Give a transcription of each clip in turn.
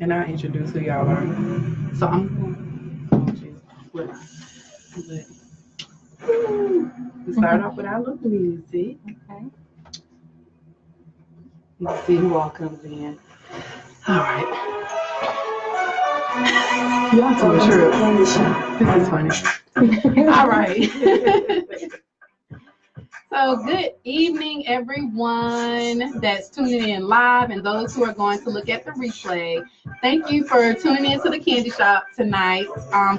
and I'll introduce who y'all are. So I'm going to flip we start off with our little music. Okay. Let's see who all comes in. All right. Y'all too true. This is funny. All right. So good evening, everyone that's tuning in live and those who are going to look at the replay. Thank you for tuning in to the Candy Shop tonight.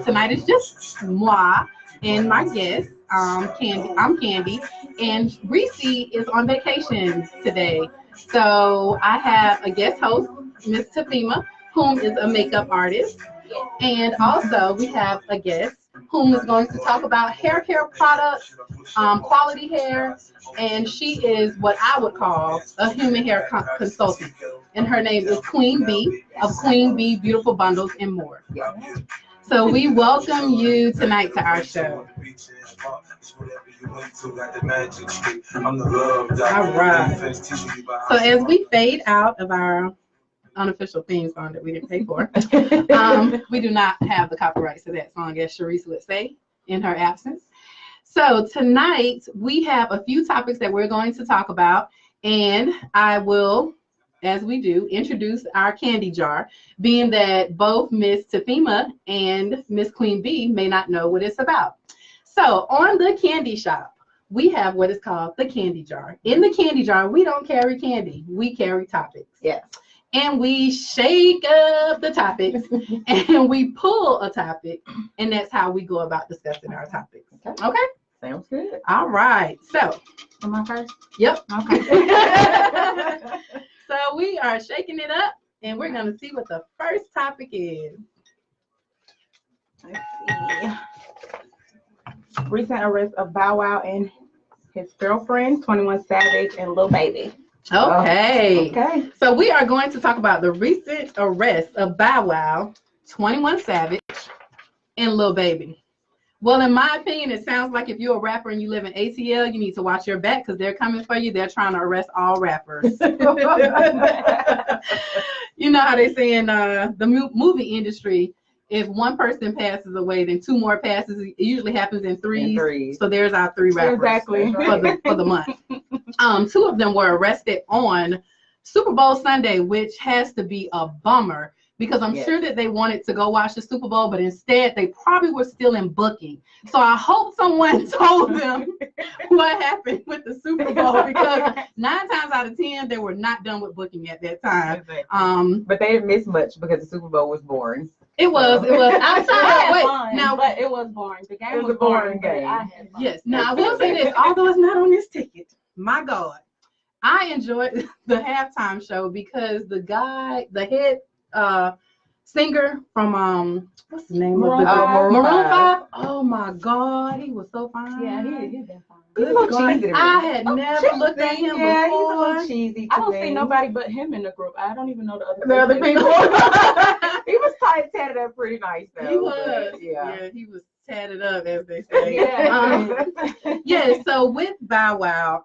Tonight is just moi and my guest, Candy. I'm Candy, and Reese is on vacation today. So I have a guest host, Miss TaFemah, whom is a makeup artist. And also we have a guest whom is going to talk about hair care products, quality hair, and she is what I would call a human hair consultant. And her name is Queen B of Queen B Beautiful Bundles and More. So we welcome you tonight to our show. All right. So as we fade out of our unofficial theme song that we didn't pay for, we do not have the copyrights to that song, as Sharice would say in her absence. So tonight we have a few topics that we're going to talk about, and I will, as we do, introduce our candy jar, being that both Miss TaFemah and Miss Queen B may not know what it's about. So on the Candy Shop, we have what is called the candy jar. In the candy jar, we don't carry candy, we carry topics. Yes. And we shake up the topics and we pull a topic, and that's how we go about discussing our topics. Okay? Sounds good. All right. So, Am I first? yep. Okay. So we are shaking it up, and we're going to see what the first topic is. Let's see. Recent arrest of Bow Wow and his girlfriend, 21 Savage, and Lil Baby. Okay. Okay. So we are going to talk about the recent arrest of Bow Wow, 21 Savage, and Lil Baby. Well, in my opinion, it sounds like if you're a rapper and you live in ATL, you need to watch your back because they're coming for you. They're trying to arrest all rappers. You know how they say in the movie industry, if one person passes away, then two more passes. It usually happens in threes. So there's our three rappers Exactly. for the month. Two of them were arrested on Super Bowl Sunday, which has to be a bummer because I'm sure that they wanted to go watch the Super Bowl, but instead they probably were still in booking. So I hope someone told them what happened with the Super Bowl because 9 times out of 10 they were not done with booking at that time. Exactly. But they didn't miss much because the Super Bowl was boring. It was. Now, but it was boring. The game was a boring game. Yes. Now I will say this, although it's not on this ticket, my God, I enjoyed the halftime show because the head singer from what's the name of the Maroon 5? Oh my God, he was so fine. Yeah, he's been fine. Good God, I had never looked at him before. He's a little cheesy. I don't see nobody but him in the group. I don't even know the other people. He was tatted up pretty nice though. He was. Yeah, he was tatted up, as they say. Yeah. So with Bow Wow,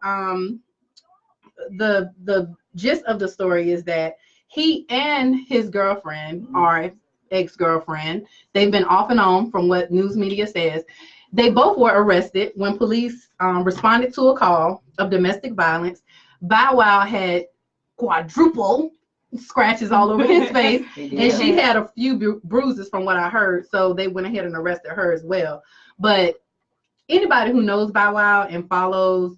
the gist of the story is that he and his girlfriend, or ex-girlfriend, they've been off and on from what news media says. They both were arrested when police responded to a call of domestic violence. Bow Wow had quadruple scratches all over his face, and she had a few bruises from what I heard, so they went ahead and arrested her as well. But anybody who knows Bow Wow and follows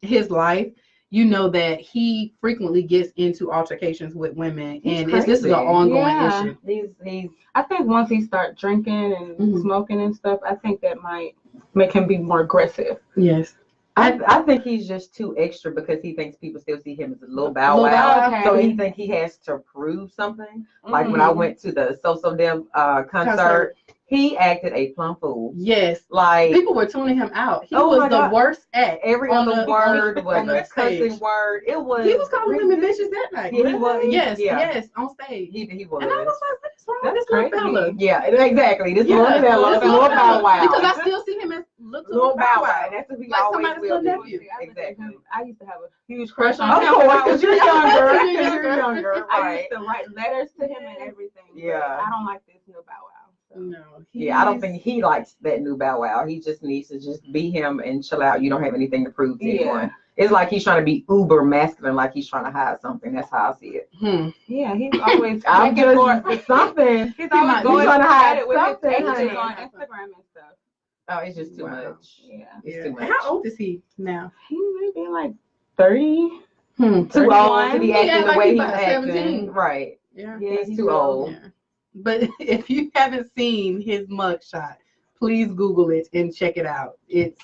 his life, you know that he frequently gets into altercations with women, and this is an ongoing issue. I think once he starts drinking and smoking and stuff, I think that might make him be more aggressive. Yes. I think he's just too extra because he thinks people still see him as a little Bow Wow. Okay. So he thinks he has to prove something. Like when I went to the So Dem concert, he acted a plumb fool. Yes. Like people were tuning him out. He was the worst act. Every other word was a cussing word. It was. He was calling women bitches that night. Yeah, he was. Yes, on stage. He was. And I was like, what's wrong with this crazy. little fella? Yeah, exactly. This little fella, little Bow Wow. Because I still see him as little Bow Wow. That's what he like always somebody's will little nephew. Exactly. I used to have a huge crush on on him. him. Because you're younger. longer. I Right. used to write letters to him and everything. Yeah. But I don't like this new Bow Wow. So. No. Yeah, I don't think he likes that new Bow Wow. He just needs to just be him and chill out. You don't have anything to prove to anyone. It's like he's trying to be uber masculine, like he's trying to hide something. That's how I see it. Yeah, he's always I'm looking for just something. He's always He's going trying to hide it with his something, pages honey. on Instagram and stuff. Oh, it's just too much. Yeah. It's too much. How old is he now? He may be like 30. Too old to be acting the like way he's he's about acting. 17. Right. Yeah. He's too old. Yeah. But if you haven't seen his mugshot, please Google it and check it out. It's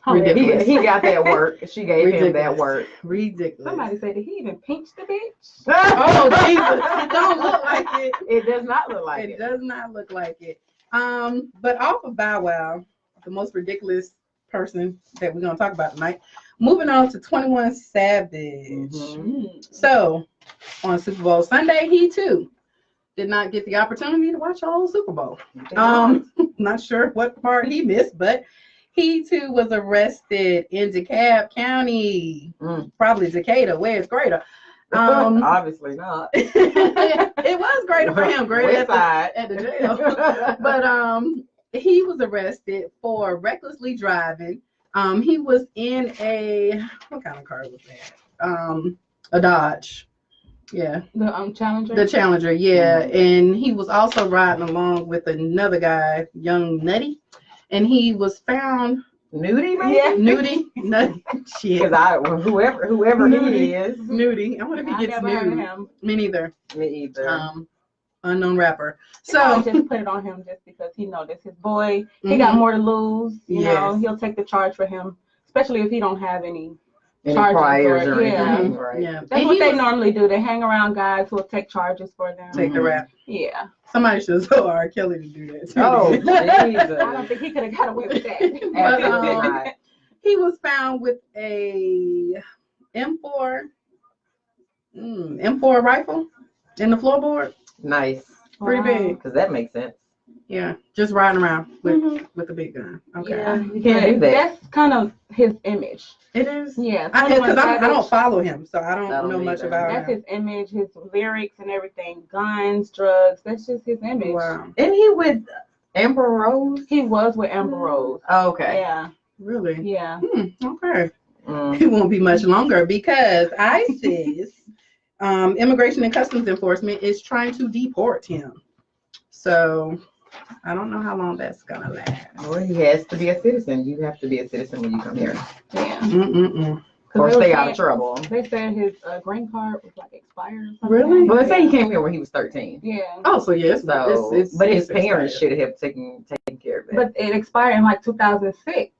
ridiculous. He got that work. She gave him that work. Ridiculous. Somebody said, did he even pinch the bitch? Oh, Jesus. It don't look like it. It does not look like it. It does not look like it. But off of Bow Wow, the most ridiculous person that we're going to talk about tonight, moving on to 21 Savage. So, on Super Bowl Sunday, he too did not get the opportunity to watch the whole Super Bowl. Not sure what part he missed, but he too was arrested in DeKalb County, probably Decatur, where it's greater. Obviously not. It was greater for him, greater at the jail. But he was arrested for recklessly driving. He was in what kind of car was that? A Dodge. Yeah. The Challenger? The Challenger, yeah. And he was also riding along with another guy, Young Nutty. And he was found Nudie, maybe? Yeah, Nutty. Shit. Because whoever he is. Nudie. I wonder if he gets nude. Him. Me neither. Me either. Unknown rapper. So So just put it on him just because he know that's his boy. He got more to lose. You know, he'll take the charge for him, especially if he don't have any priors or anything. anything. Right. yeah. That's what they normally do. They hang around guys who will take charges for them. Take the rap. Yeah. Somebody should have told R. Kelly to do that too. Oh, I Jesus. don't think he could have got away with that. Absolutely not. He was found with a M4 rifle in the floorboard. Nice. Pretty big. Because that makes sense. Yeah, just riding around with a big gun. Okay. Yeah, you can't do that. That's kind of his image. It is? Yeah. Because I don't follow him, so I don't know much either. about That's him. his image, his lyrics and everything. Guns, drugs. That's just his image. Wow. Isn't he with Amber Rose? He was with Amber Rose. Oh, okay. Yeah. Really? Yeah. Okay. It won't be much longer because ISIS, Immigration and Customs Enforcement, is trying to deport him. So I don't know how long that's gonna last. Well, he has to be a citizen. You have to be a citizen when you come here. Yeah. Or stay out of trouble. They said his green card was like expired or something. Really? Well, they say he came here when he was 13. Yeah. Oh, so yes. So, but his parents should have taken care of it. But it expired in like 2006.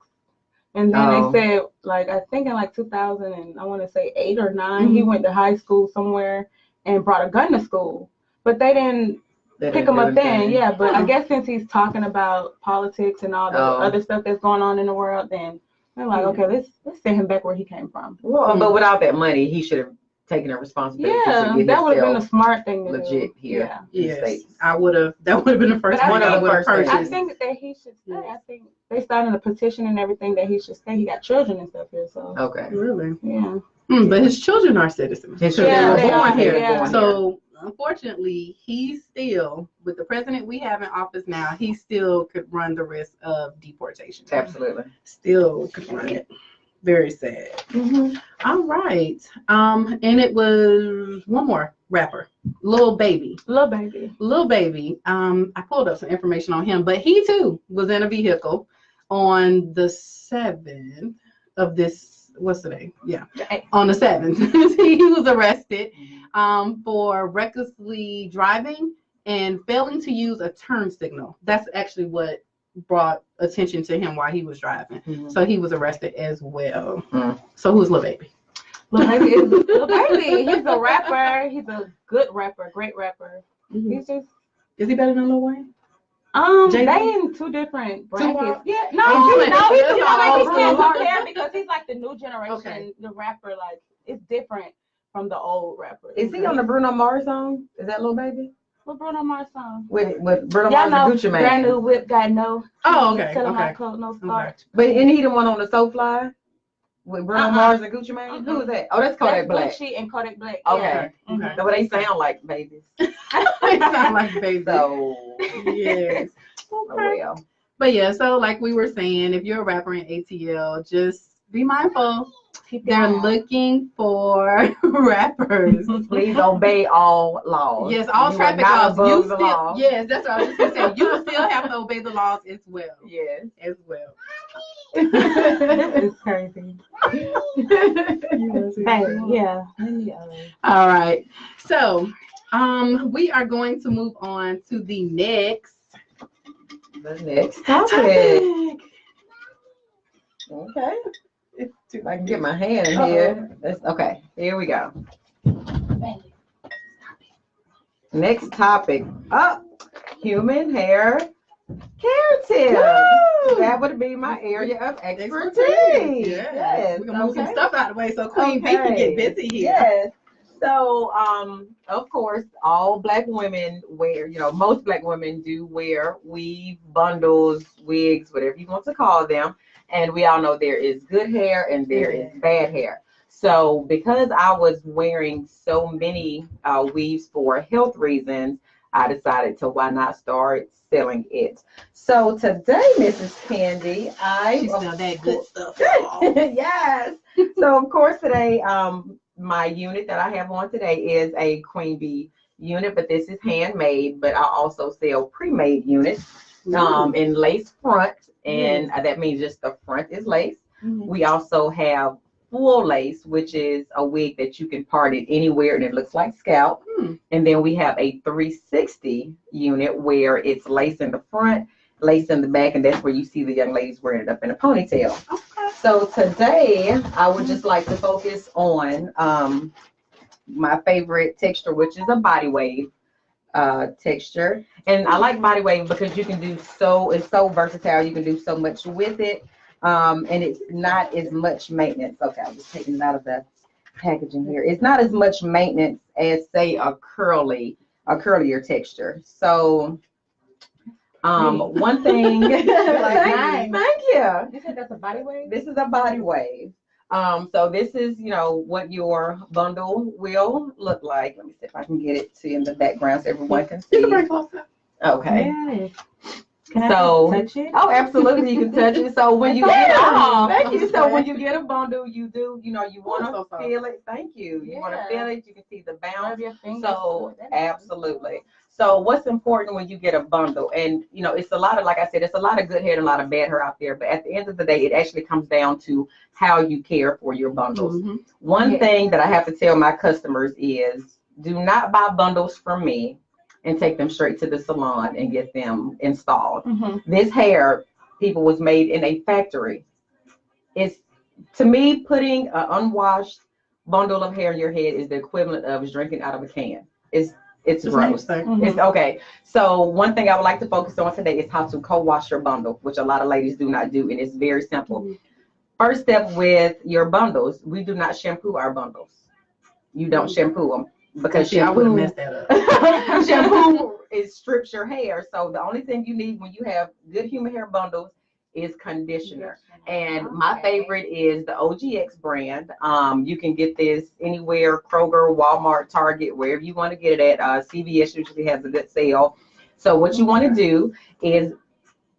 And then they said, like, I think in like 2000 and I want to say 8 or 9, he went to high school somewhere and brought a gun to school. But they didn't pick him up then. Yeah, but I guess since he's talking about politics and all the other stuff that's going on in the world, then they're like, okay, let's send him back where he came from. Well, but without that money, he should have taken a responsibility. Yeah, that would have been a smart thing to legit do. here. Yeah. Yes, I would have. That would have been the first one I would have purchased. I think that he should stay. I think they started a petition and everything that he should stay. He got children and stuff here, so. Okay. Really? Yeah. But his children are citizens. His children children were born here. Yeah. So unfortunately, he's still, with the president we have in office now, he still could run the risk of deportation. Absolutely. Still could run it. Very sad. All right. And it was one more rapper, Lil Baby. Lil Baby. I pulled up some information on him, but he too was in a vehicle on the 7th of this. What's today? Yeah. On the 7th, he was arrested for recklessly driving and failing to use a turn signal. That's actually what brought attention to him while he was driving. So he was arrested as well. So who's Lil Baby? Lil Baby is Lil Baby. He's a rapper. He's a good rapper, great rapper. He's just. Is he better than Lil Wayne? They in two different brackets. Yeah, you can't compare because he's like the new generation. Okay. The rapper, like, it's different from the old rapper. Is he on the Bruno Mars song? Is that Lil Baby? What Bruno Mars song? With Bruno Mars and Gucci Mane. Brand new whip, got no. Oh, okay. Tell him I coat, no starch. But isn't he the one on the Soulfly? with Bruno Mars and Gucci Mane? Who is that? Oh, that's Kodak Black. Gucci and Kodak Black. Okay. Yeah. Okay. So they sound like babies. They sound like babies. So Yes. oh well. But yeah, so like we were saying, if you're a rapper in ATL, just be mindful. They're looking for rappers. Please obey all laws. Yes, all you traffic are not laws. above You the still, law. yes, that's what I was just gonna say. You still have to obey the laws as well. Yes. As well. This is crazy. Yeah. All right. So, we are going to move on to the next topic. Okay. See if I can get my hand in here. Okay, here we go. Next topic. Human hair care tips. That would be my area of expertise. Yes. We're gonna move some stuff out of the way so Queen B can get busy here. Yes. So, of course, all Black women wear, most Black women do wear weave, bundles, wigs, whatever you want to call them. And we all know there is good hair and there is bad hair. So because I was wearing so many weaves for health reasons, I decided to why not start selling it. So today, Mrs. Candy, She's got that good stuff. Yes. So of course today, my unit that I have on today is a Queen Bee unit, but this is handmade. But I also sell pre-made units in lace front, and that means just the front is lace. We also have full lace, which is a wig that you can part it anywhere and it looks like scalp. And then we have a 360 unit where it's lace in the front, lace in the back, and that's where you see the young ladies wearing it up in a ponytail. So today I would just like to focus on my favorite texture, which is a body wave texture. And I like body wave because you can do it's so versatile. You can do so much with it. And it's not as much maintenance. Okay, I'm just taking it out of the packaging here. It's not as much maintenance as, say, a curlier texture. So one thing thank you. You said that's a body wave? This is a body wave. So this is, what your bundle will look like. Let me see if I can get it to in the background so everyone can see. Okay. Yes. Can I touch it? Oh, absolutely, you can touch it. So when you get thank you. So when you get a bundle, you do, you want to feel it. Thank you. You want to feel it. You can see the bounce. So absolutely. So what's important when you get a bundle, and it's a lot of, like I said, it's a lot of good hair and a lot of bad hair out there. But at the end of the day, it actually comes down to how you care for your bundles. One thing that I have to tell my customers is, do not buy bundles from me and take them straight to the salon and get them installed. This hair, people, was made in a factory. It's, to me, putting an unwashed bundle of hair in your head is the equivalent of drinking out of a can. It's gross. It's okay. So one thing I would like to focus on today is how to co-wash your bundle, which a lot of ladies do not do, and it's very simple. First step with your bundles, we do not shampoo our bundles. You don't shampoo them. Because I would have messed that up. Shampoo strips your hair. So the only thing you need when you have good human hair bundles is conditioner. And my favorite is the OGX brand. You can get this anywhere, Kroger, Walmart, Target, wherever you want to get it at. CVS usually has a good sale. So what you want to do is,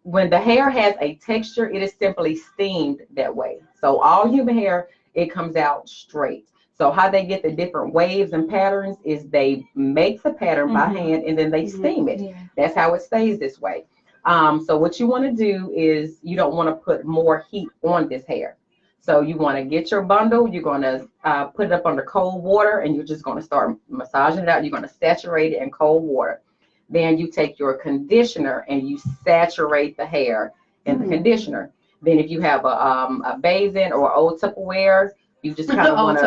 when the hair has a texture, it is simply steamed that way. So all human hair, it comes out straight. So how they get the different waves and patterns is they make the pattern by hand and then they steam it. That's how it stays this way. So what you want to do is, you don't want to put more heat on this hair. So you want to get your bundle, you're going to put it up under cold water, and you're just going to start massaging it out. You're going to saturate it in cold water. Then you take your conditioner and you saturate the hair in the conditioner. Then if you have a basin or old Tupperware, you just kind of want to,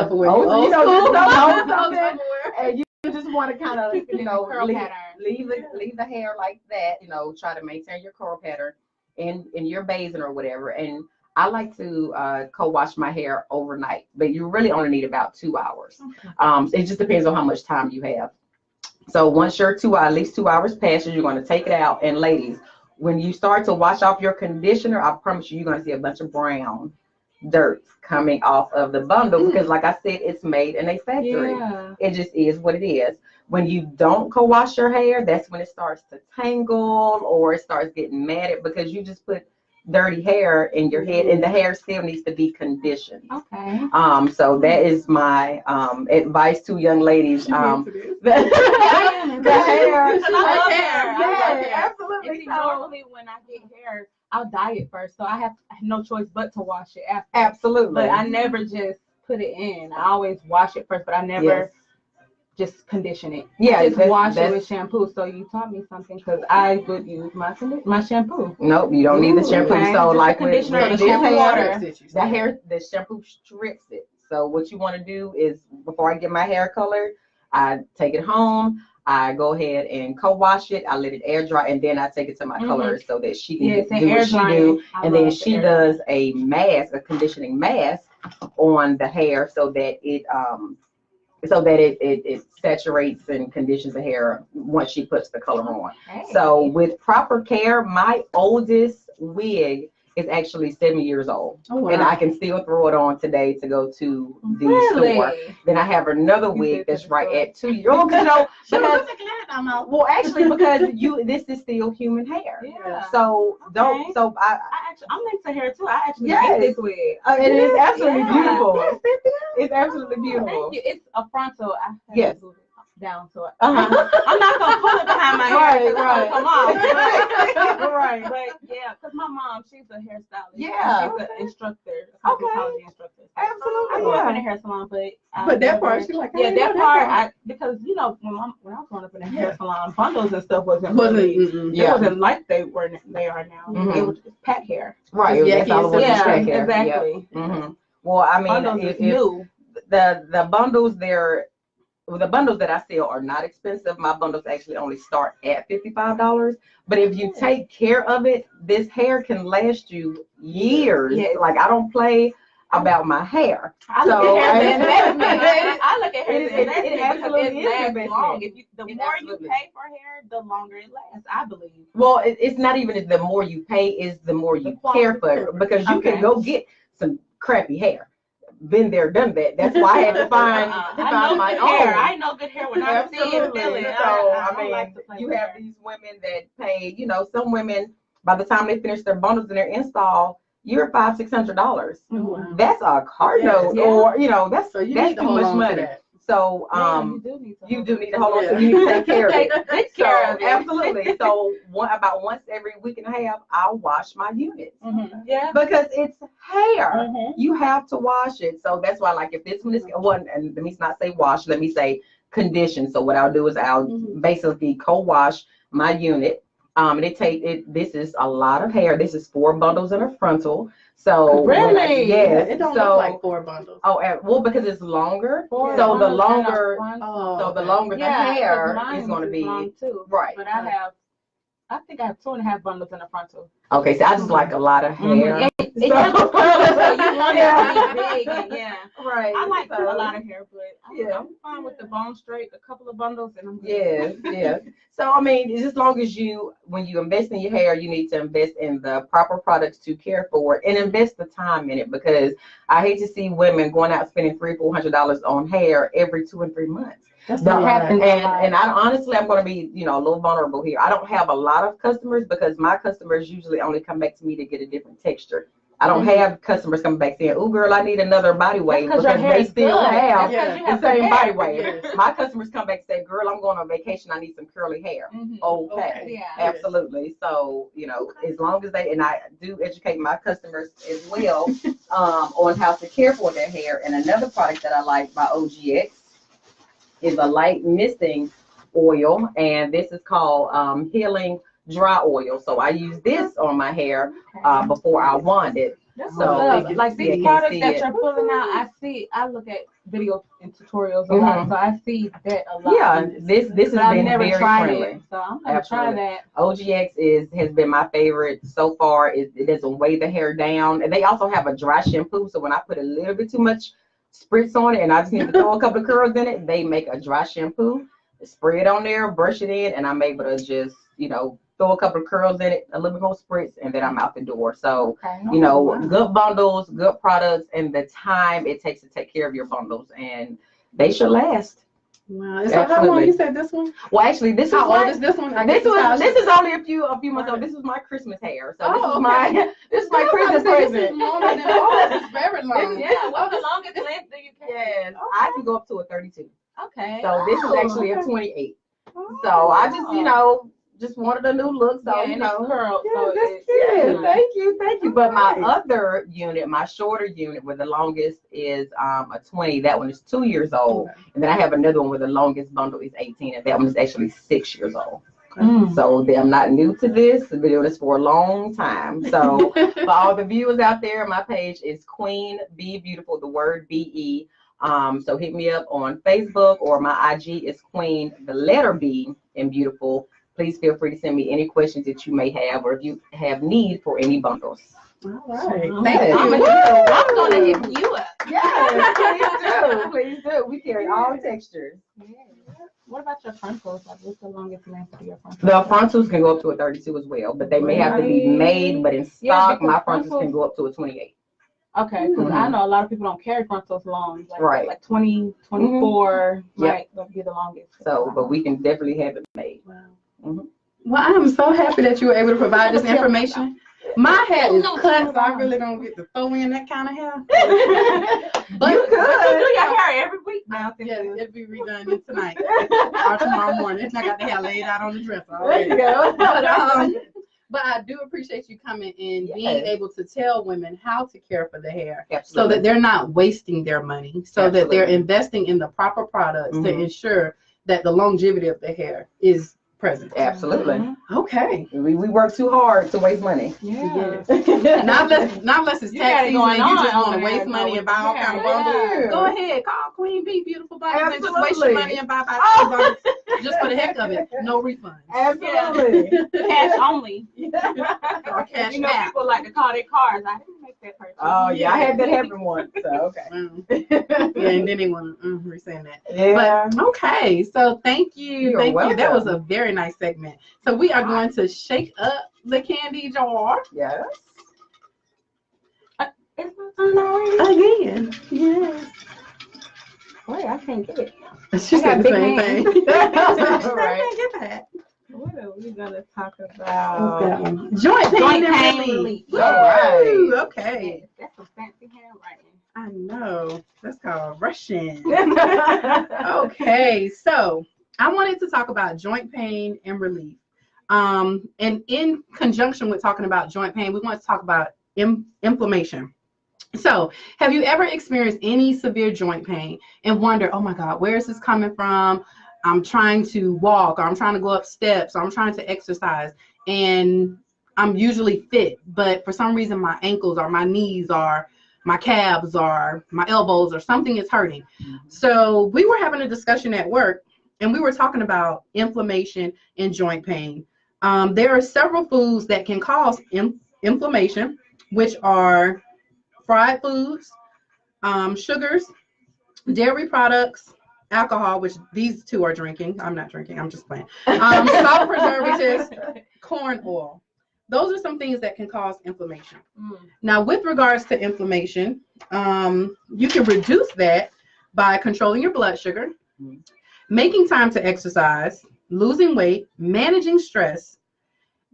and you just want to kind of, leave the hair like that, try to maintain your curl pattern in your basin or whatever. And I like to co-wash my hair overnight, but you really only need about 2 hours. It just depends on how much time you have. So once your at least 2 hours passes, you're going to take it out. And ladies, when you start to wash off your conditioner, I promise you, you're going to see a bunch of brown dirt coming off of the bundle because, like I said, it's made in a factory. Yeah. It just is what it is. When you don't co-wash your hair, that's when it starts to tangle or it starts getting matted because you just put dirty hair in your head, and the hair still needs to be conditioned. Okay. So that is my advice to young ladies. The hair. Yeah, absolutely. And see, normally when I get hair, I'll dye it first, so I have no choice but to wash it after. Absolutely. But I never just put it in. I always wash it first, but I never just condition it. Yeah, just wash it with shampoo. So you taught me something because I would use my shampoo. Nope, you don't need the shampoo. Okay. So Just like conditioner with and this shampoo hair, water. the shampoo strips it. So what you want to do is before I get my hair colored, I take it home. I go ahead and co-wash it. I let it air dry, and then I take it to my color so that she can do what she do. And then she does a mask, a conditioning mask on the hair so that it it saturates and conditions the hair once she puts the color on. So with proper care, my oldest wig is actually 7 years old. Oh, wow. And I can still throw it on today to go to the store. Then I have another wig that's right at 2 years old. Well, actually, because this is still human hair. Yeah. So don't. So I'm into hair too. I actually get this wig. It is absolutely beautiful. It's absolutely beautiful. Thank you. It's a frontal. Yes. Down to it. I'm not gonna pull it behind my hair. Right. Come on. Right. But yeah, because my mom, she's a hairstylist. Yeah. She's an instructor, a cosmetology instructor. Absolutely. I grew up in a hair salon, but that part, she like. Yeah, that part. Because when I was growing up in a hair salon, bundles and stuff wasn't like they are now. Mm-hmm. It was just pat hair. Right. Yeah, that's all it was. Pat hair. Exactly. Yeah. Mm-hmm. Well, I mean, if the bundles the bundles that I sell are not expensive. My bundles actually only start at $55. But if you take care of it, this hair can last you years. Yes. Like I don't play about my hair. I look at hair it absolutely lasts long. The more you pay for hair, the longer it lasts, I believe. Well, it's not even the more you pay, is the more you care for it. Because you can go get some crappy hair. Been there, done that. That's why I had to find my own. Hair. I know good hair when I see it and feel it. So I mean, you have these women that pay. Some women by the time they finish their bundles and their install, you're $500-600. Mm-hmm. That's a car note, or that's too much money. So you do need to hold on. So you need to take care of it. Absolutely. So about once every week and a half, I'll wash my units. Mm-hmm. Yeah. Because it's hair. Mm-hmm. You have to wash it. So that's why, like, if this one is one, and let me not say wash, let me say condition. So what I'll do is I'll basically co-wash my unit. And this is a lot of hair. This is 4 bundles in a frontal. So really, yes. It don't look like 4 bundles. Oh, well, because it's longer. So the longer, the hair is going to be long too. Right. But I think I have 2.5 bundles in the frontal. Okay, so I just like a lot of hair. So you want it to be big, right. I like a lot of hair, but I'm fine with the bone straight, a couple of bundles, and I'm good. Yes. So I mean, it's as long as when you invest in your hair, you need to invest in the proper products to care for it and invest the time in it, because I hate to see women going out spending $300-400 on hair every 2 and 3 months. That's what happens. And honestly, I'm going to be, a little vulnerable here. I don't have a lot of customers because my customers usually only come back to me to get a different texture. I don't have customers coming back saying, "Oh, girl, I need another body wave," because they still have the same body wave. My customers come back and say, "Girl, I'm going on vacation. I need some curly hair." Mm-hmm. Okay. Yeah. Absolutely. So, as long as and I do educate my customers as well on how to care for their hair. And another product that I like by OGX is a light misting oil, and this is called Healing Dry Oil. So I use this on my hair before I wand it. Like these products that you're pulling out, I look at videos and tutorials a lot, so I see that a lot. Yeah, this has been very friendly. It, so I'm gonna try that. OGX has been my favorite so far. It doesn't weigh the hair down, and they also have a dry shampoo. So when I put a little bit too much spritz on it, and I just need to throw a couple of curls in it, they make a dry shampoo. Spray it on there, brush it in, and I'm able to just throw a couple of curls in it, a little bit more spritz, and then I'm out the door. So, Okay. good bundles, good products, and the time it takes to take care of your bundles, and they should last. Wow. So how long you said this one? Well, actually, this how old is this one? This is only a few months old. This is my Christmas hair. So this is my Christmas present. This is longer than ours. It's very long. Yeah. What's the longest length do you carry? Yes, I can go up to a 32. Okay. So this is actually a 28. So I just wanted a new look. So curl. Thank you. But my other unit, my shorter unit, where the longest is a 20. That one is 2 years old, and then I have another one where the longest bundle is 18, and that one is actually 6 years old. So I'm not new to this. I've been doing this for a long time. So for all the viewers out there, my page is Queen Be Beautiful, the word BE. So hit me up on Facebook, or my IG is Queen, the letter B, and Beautiful. Please feel free to send me any questions that you may have, or if you have need for any bundles. All right. Thank you. I'm going to hit you up. Yes, please do. We carry all textures. What about your frontals? Like, what's the longest length for your frontals? The frontals can go up to a 32 as well, but they may have to be made. But in stock, my frontals can go up to a 28. Okay, because I know a lot of people don't carry frontals long. Right. Like 20, 24 might be the longest. So, but we can definitely have it made. Wow. Well, I am so happy that you were able to provide this information. My hair is cut, so I really don't get to throw in that kind of hair. But you could. You do your hair every week now. Yeah, it'll be redone tonight or tomorrow morning. I got the hair laid out on the dresser already. There you go. But I do appreciate you coming and being able to tell women how to care for the hair. Absolutely. So that they're not wasting their money, so that they're investing in the proper products to ensure that the longevity of the hair is present. Absolutely. Okay. We work too hard to waste money. Yeah. Not unless it's tax season and you just want to waste money and buy all kind of bundles. Go ahead, call Queen Bee Beautiful Bundles and just waste your money and buy bundles just for the heck of it. No refunds. Absolutely. Cash only. Or cash people like to call their cars. I didn't make that purchase. Oh yeah, I had that happen once. So okay. Yeah, and then they want to resend that. Yeah. But okay, so thank you. You're Thank you. welcome. That was a very nice segment. So we are going to shake up the candy jar. Yes. It's my turn already. Again. Yes. Wait, I can't get it. She said the same thing. Right. I can't get that. What are we going to talk What's about? that one? Joint pain relief. All right. Woo, okay. That's some fancy handwriting. I know. That's called Russian. Okay, so I wanted to talk about joint pain and relief. And in conjunction with talking about joint pain, we want to talk about inflammation. So have you ever experienced any severe joint pain and wonder, oh my God, where is this coming from? I'm trying to walk, or I'm trying to go up steps, or I'm trying to exercise, and I'm usually fit, but for some reason my ankles or my knees or my calves or my elbows or something is hurting. So we were having a discussion at work, and we were talking about inflammation and joint pain. There are several foods that can cause inflammation, which are fried foods, sugars, dairy products, alcohol, which these two are drinking. I'm not drinking. I'm just playing. Salt preservatives, corn oil. Those are some things that can cause inflammation. Now, with regards to inflammation, you can reduce that by controlling your blood sugar, making time to exercise, losing weight, managing stress,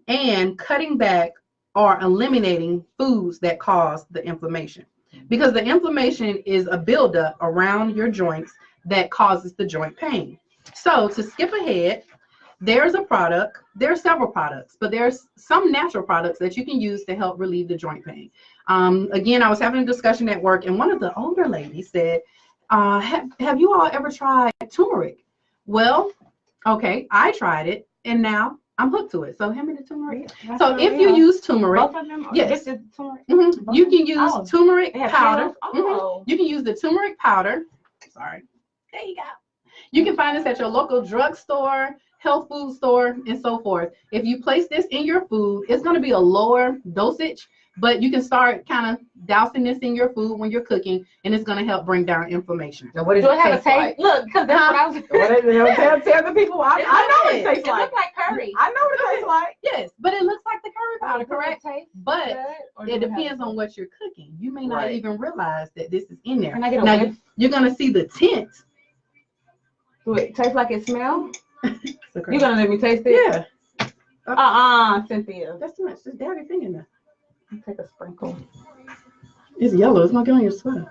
and cutting back or eliminating foods that cause the inflammation. Because the inflammation is a buildup around your joints that causes the joint pain. So to skip ahead, there's a product, there are several products, but there's some natural products that you can use to help relieve the joint pain. Again, I was having a discussion at work, and one of the older ladies said, have you all ever tried turmeric? Well, okay, I tried it, and now I'm hooked to it. So hand me the turmeric. So if you use turmeric, Both of them? yes, Just turmeric? you can use turmeric They have powder. pills? You can use the turmeric powder. Sorry. There you go. You can find this at your local drugstore, health food store, and so forth. If you place this in your food, it's going to be a lower dosage, but you can start kind of dousing this in your food when you're cooking, and it's going to help bring down inflammation. Now, what does Do it it have a taste taste? like? Look, because that's what I was. Tell the people. I know what it tastes It like. looks like curry. I know what it tastes like. Yes, but it looks like the curry powder, correct? But But it depends on what you're cooking. You may not Right. even realize that this is in there. Can I get a Now, whiff? you're going to see the tint. Do it taste like it smells? So You gonna let me taste it? Yeah, Cynthia. that's too much. Just dab your finger in there. Take a sprinkle. It's yellow. It's going to get on your sweater.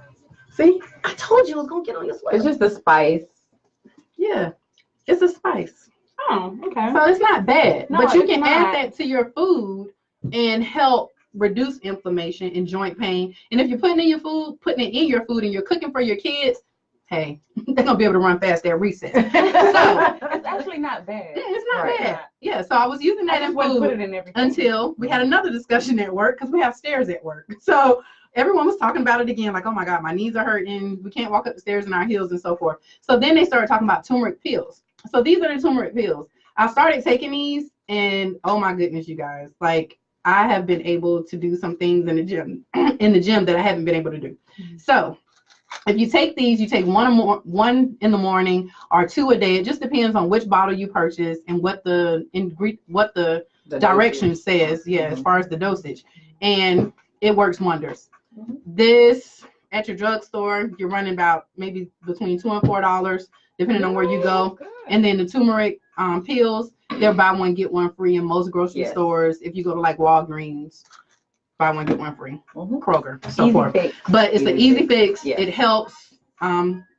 See? I told you it was going to get on your sweater. It's just the spice. Yeah, it's a spice. Oh, okay. So it's not bad, No, but you it's can not. add that to your food and help reduce inflammation and joint pain. And if you're putting it in your food and you're cooking for your kids, hey, they're gonna be able to run fast at recess. So It's actually not bad. yeah, it's not Right. bad. Yeah, so I was using that I in just wouldn't put food it in everything. until we had another discussion at work because we have stairs at work. So everyone was talking about it again, like, oh my God, my knees are hurting. We can't walk up the stairs in our heels and so forth. So then they started talking about turmeric pills. So these are the turmeric pills. I started taking these, and oh my goodness, you guys, like I have been able to do some things in the gym, that I haven't been able to do. So if you take these, you take one in the morning or 2 a day. It just depends on which bottle you purchase and what the direction says. Yeah, as far as the dosage, and it works wonders. This at your drugstore, you're running about maybe between $2 and $4, depending on where you go. And then the turmeric pills, they're buy one get one free in most grocery stores. If you go to like Walgreens, buy one get one free. Kroger, so Easy forth. fix. But it's an easy fix. Yes. It helps.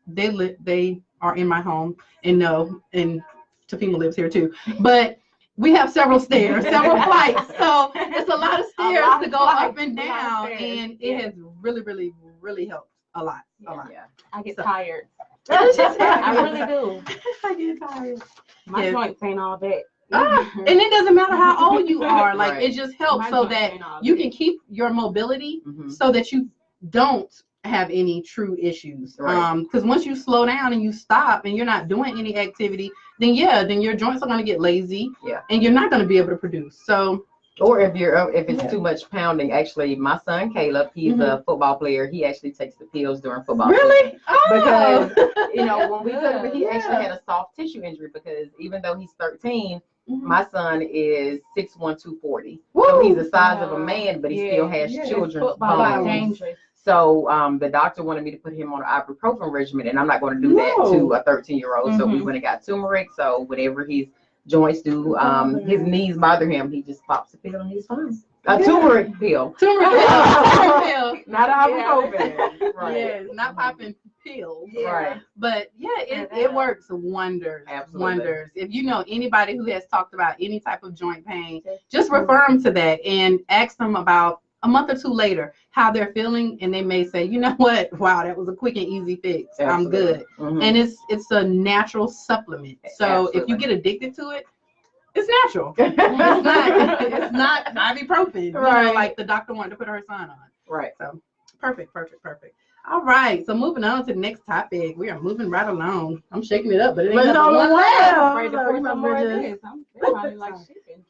They are in my home and TaFemah lives here too. But we have several stairs, several flights. So it's a lot of stairs to go up and down, and it has really, really, really helped a lot. A lot. Yeah. I get tired. I really do. I get tired. My Yes. joints ain't all that. And it doesn't matter how old you are. Like Right. it just helps My so joints that ain't all you that. can keep your mobility Mhm. so that you don't have any true issues. Right. Because once you slow down and you stop and you're not doing any activity, then your joints are going to get lazy. Yeah. And you're not going to be able to produce. So Or if it's too much pounding. Actually, my son Caleb, he's a football player. He actually takes the pills during football. really, Because oh. when we could, but he actually had a soft tissue injury because even though he's 13, my son is 6'1", 240. So he's the size of a man, but he still has children's Football is bones. dangerous. So the doctor wanted me to put him on an ibuprofen regimen, and I'm not going to do that to a 13-year-old. So we went and got turmeric. So whenever his joints do, his knees bother him, he just pops a pill and he's fine. A turmeric pill. Turmeric pill. Not ibuprofen. Right. Yes, not popping pills. Right. But yeah, it works wonders. Absolutely. Wonders. If you know anybody who has talked about any type of joint pain, just refer them to that and ask them about a month or two later how they're feeling, and they may say, you know what, wow, that was a quick and easy fix. Absolutely. I'm good. Mhm. And it's a natural supplement. So if you get addicted to it, it's natural. It's not ibuprofen, you know, Right. like the doctor wanted to put her son on. Right. So perfect. All right, so moving on to the next topic. We are moving right along. I'm shaking it up, but it ain't But it's nothing only left. one. I'm afraid to Oh, pour you some more of better this. I'm probably like, she can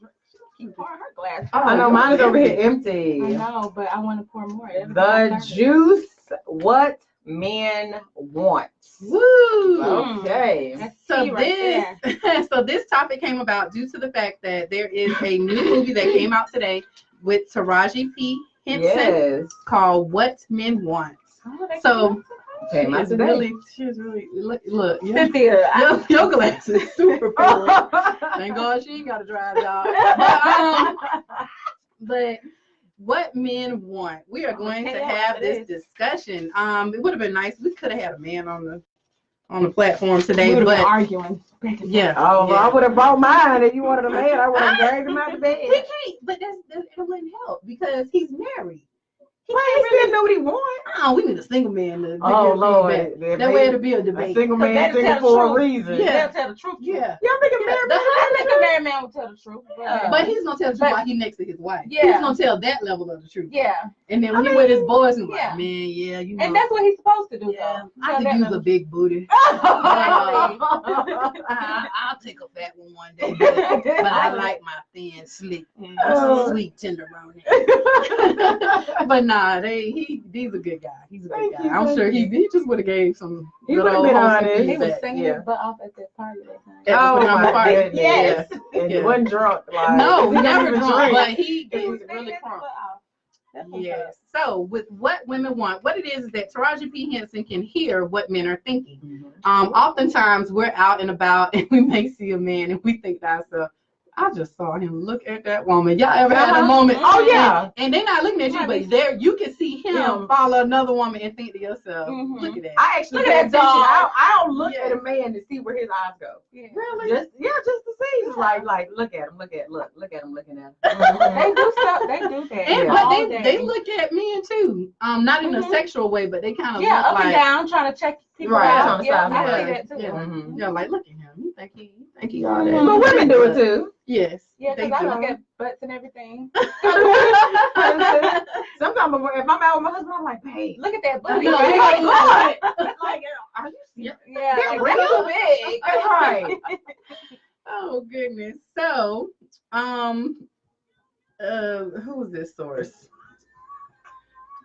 keep pouring her glass. I know mine is over here empty. I know, but I want to pour more. The juice, what men want. Woo! Okay. So tea right this topic came about due to the fact that there is a new movie that came out today with Taraji P. Henson Yes. called What Men Want. So Came out today. she's really look yeah. Cynthia, Your glasses super cool. Thank God she ain't got to drive, y'all. But what men want. We are going to have this discussion. It would have been nice. We could have had a man on the platform today, we would have but been arguing. yeah. Oh, well, yeah. I would have brought mine if you wanted a man. I would have dragged him out of He bed. can't, but it wouldn't help because he's married. Why ain't really know what he want? Oh, we need a single man to Oh, give Lord. feedback. That way it'll be a A debate. single man That'll single tell the for a truth. reason. Yeah. They'll tell the truth. Yeah. Y'all think a married man? I think a married man will tell the truth. But he's gonna tell the truth while he's next to his wife. Yeah. He's gonna tell that level of the truth. Yeah. And then when he with his boys, he's like, Yeah. man, yeah, you know. And that's what he's supposed to do, yeah, though. I could use a big booty. I'll take a fat one day, but I like my thin, slick, sweet tenderoni. But nah, he's a good guy. He's a good guy. I'm sure he just would have gave some. He would have been honest. He was singing his butt off at that party that night. Oh my party. goodness. Yes. And he wasn't drunk. Like, No, he didn't never even drunk, drink. but he He was was really crunk. Yes. Yes. So with what women want, what it is that Taraji P. Henson can hear what men are thinking. Oftentimes we're out and about and we may see a man and we think to ourselves, I just saw him look at that woman. Y'all ever had a moment? Oh, yeah. And they're not looking at you, but there you can see him follow another woman and think to yourself, look at that. I actually Look pay at attention. that dog. I don't look at a man to see where his eyes go. Yeah. Really? Just to see. It's like look at him, look at him looking at him. They do stuff. They do that. And Yeah. but they look at men too. Not in a sexual way, but they kind of Yeah, look up like and down, trying to check people Right, out. trying to Yeah, stop I him. see that too. Yeah. Mhm. Yeah, like look at him. You think he all that? But women do it too. Yes. Yeah, they because I do. look at butts and everything. Sometimes if I'm out with my husband, I'm like, babe, Look at that I booty. know, Like, look. look. Like, are you serious? Yeah, They're like, real real big. That's right. Oh goodness. So, who is this source?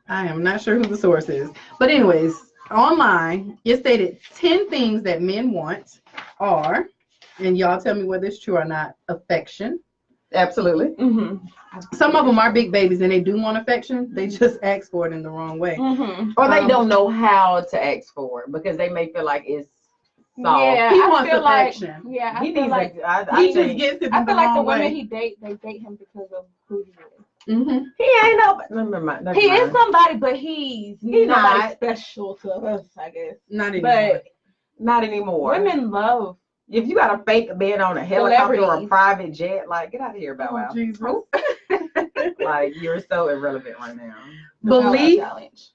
I am not sure who the source is. But anyways, online, it stated 10 things that men want are, and y'all tell me whether it's true or not, affection. Absolutely. Mm-hmm. Some of them are big babies and they do want affection. They just ask for it in the wrong way. Mm-hmm. Or they don't know how to ask for it because they may feel like it's soft. Yeah, He I wants feel like, affection. yeah, I He feel needs like He just think gets it I the feel like the wrong women way. he date, they date him because of who he is. Mm-hmm. he ain't no. Never mind. He is somebody, but he's He nobody not. special to us, I guess. Not anymore. But Not anymore. women love. If you got a fake being on a helicopter or a Celebrities. private jet, like get out of here, Bow Oh, Wow. Jesus. Like you're so irrelevant right now. Belief Challenge.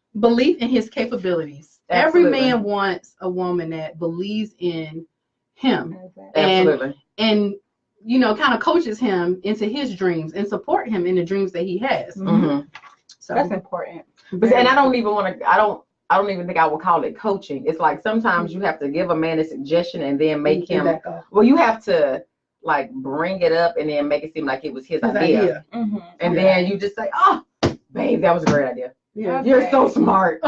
in his capabilities. Absolutely. Every man wants a woman that believes in him Absolutely. and kind of coaches him into his dreams and support him in the dreams that he has. Mm-hmm. So That's important. But and I don't even want to. I don't even think I would call it coaching. It's like sometimes you have to give a man a suggestion and then make him. Well, you have to like bring it up and then make it seem like it was his idea. Mm-hmm. And then you just say, "Oh, babe, that was a great idea. Yeah. You're so smart."